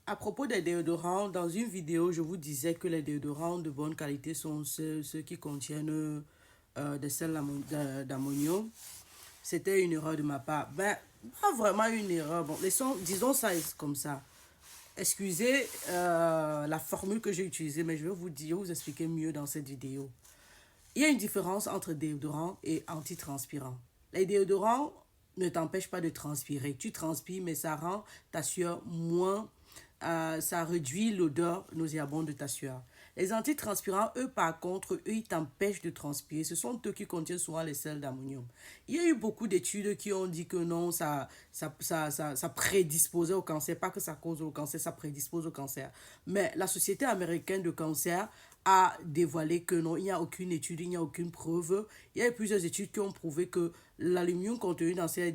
À propos des déodorants, dans une vidéo, je vous disais que les déodorants de bonne qualité sont ceux qui contiennent des sels d'ammonium. C'était une erreur de ma part. Ben, pas vraiment une erreur. Bon, disons ça comme ça. Excusez la formule que j'ai utilisée, mais je vais vous expliquer mieux dans cette vidéo. Il y a une différence entre déodorant et antitranspirant. Les déodorants ne t'empêchent pas de transpirer. Tu transpires, mais ça rend ta sueur moins... ça réduit l'odeur nauséabonde de ta sueur. Les antitranspirants, eux, par contre, eux, ils t'empêchent de transpirer. Ce sont eux qui contiennent souvent les sels d'ammonium. Il y a eu beaucoup d'études qui ont dit que non, ça prédisposait au cancer. Pas que ça cause au cancer, ça prédispose au cancer. Mais la Société américaine de cancer a dévoilé que non, il n'y a aucune étude, il n'y a aucune preuve. Il y a plusieurs études qui ont prouvé que l'aluminium contenu dans ces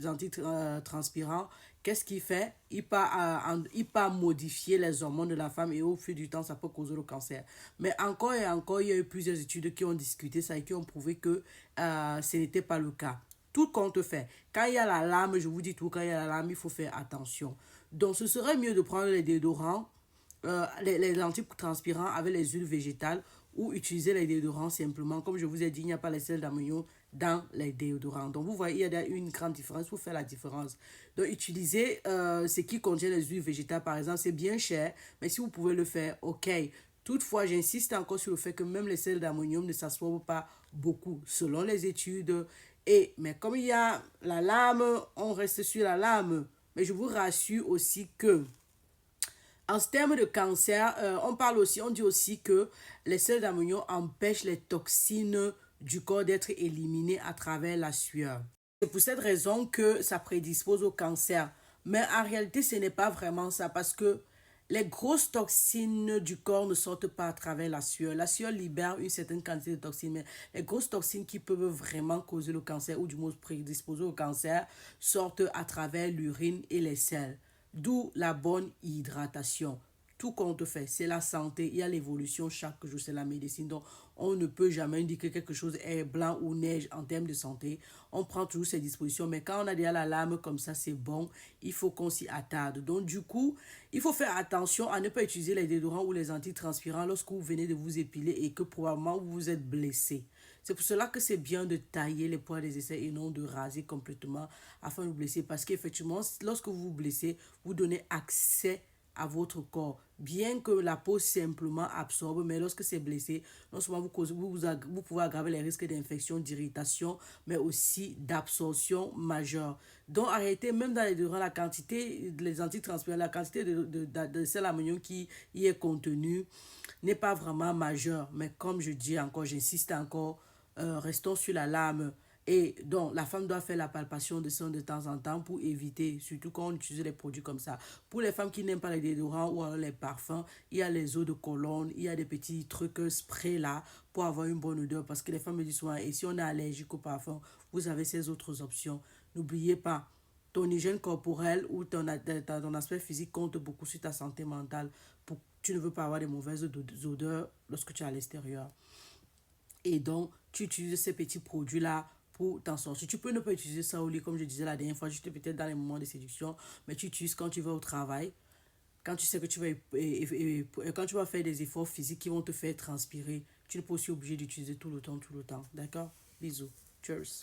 antitranspirants, qu'est-ce qu'il fait? Il peut modifier les hormones de la femme et au fil du temps, ça peut causer le cancer. Mais encore et encore, il y a eu plusieurs études qui ont discuté ça et qui ont prouvé que ce n'était pas le cas. Tout compte fait. Quand il y a la lame, je vous dis tout, quand il y a la lame, il faut faire attention. Donc, ce serait mieux de prendre les déodorants les antitranspirants avec les huiles végétales ou utiliser les déodorants simplement. Comme je vous ai dit, il n'y a pas les sels d'ammonium dans les déodorants. Donc, vous voyez, il y a une grande différence. Il faut faire la différence. Donc, utiliser ce qui contient les huiles végétales, par exemple, c'est bien cher, mais si vous pouvez le faire, ok. Toutefois, j'insiste encore sur le fait que même les sels d'ammonium ne s'absorbent pas beaucoup, selon les études. Mais comme il y a la lame, on reste sur la lame. Mais je vous rassure aussi que en termes de cancer, on dit aussi que les sels d'ammonium empêchent les toxines du corps d'être éliminées à travers la sueur. C'est pour cette raison que ça prédispose au cancer. Mais en réalité, ce n'est pas vraiment ça parce que les grosses toxines du corps ne sortent pas à travers la sueur. La sueur libère une certaine quantité de toxines, mais les grosses toxines qui peuvent vraiment causer le cancer ou du moins prédisposer au cancer sortent à travers l'urine et les selles. D'où la bonne hydratation. Tout compte fait, c'est la santé, il y a l'évolution chaque jour, c'est la médecine. Donc, on ne peut jamais dire que quelque chose est blanc ou neige en termes de santé. On prend toujours ses dispositions, mais quand on a déjà la lame comme ça, c'est bon, il faut qu'on s'y attarde. Donc, du coup, il faut faire attention à ne pas utiliser les déodorants ou les antitranspirants lorsque vous venez de vous épiler et que probablement vous vous êtes blessé. C'est pour cela que c'est bien de tailler les poils des aisselles et non de raser complètement afin de vous blesser. Parce qu'effectivement, lorsque vous vous blessez, vous donnez accès à votre corps. Bien que la peau simplement absorbe, mais lorsque c'est blessé, non seulement vous pouvez aggraver les risques d'infection, d'irritation, mais aussi d'absorption majeure. Donc arrêtez, même durant la quantité, les antitranspirants, la quantité de sel ammonium qui y est contenu n'est pas vraiment majeure. Mais comme je dis encore, j'insiste encore, restons sur la lame. Et donc, la femme doit faire la palpation de sang de temps en temps pour éviter, surtout quand on utilise les produits comme ça. Pour les femmes qui n'aiment pas les déodorants ou alors les parfums, il y a les eaux de Cologne, il y a des petits trucs spray là pour avoir une bonne odeur. Parce que les femmes me disent souvent, et si on est allergique au parfum, vous avez ces autres options. N'oubliez pas, ton hygiène corporelle ou ton aspect physique compte beaucoup sur ta santé mentale. Tu ne veux pas avoir de mauvaises odeurs lorsque tu es à l'extérieur. Et donc, tu utilises ces petits produits-là pour t'en sortir. Tu peux ne pas utiliser ça au lit, comme je disais la dernière fois, juste peut-être dans les moments de séduction, mais tu utilises quand tu vas au travail, quand tu sais que tu vas, quand tu vas faire des efforts physiques qui vont te faire transpirer. Tu n'es pas aussi obligé d'utiliser tout le temps. D'accord? Bisous. Cheers.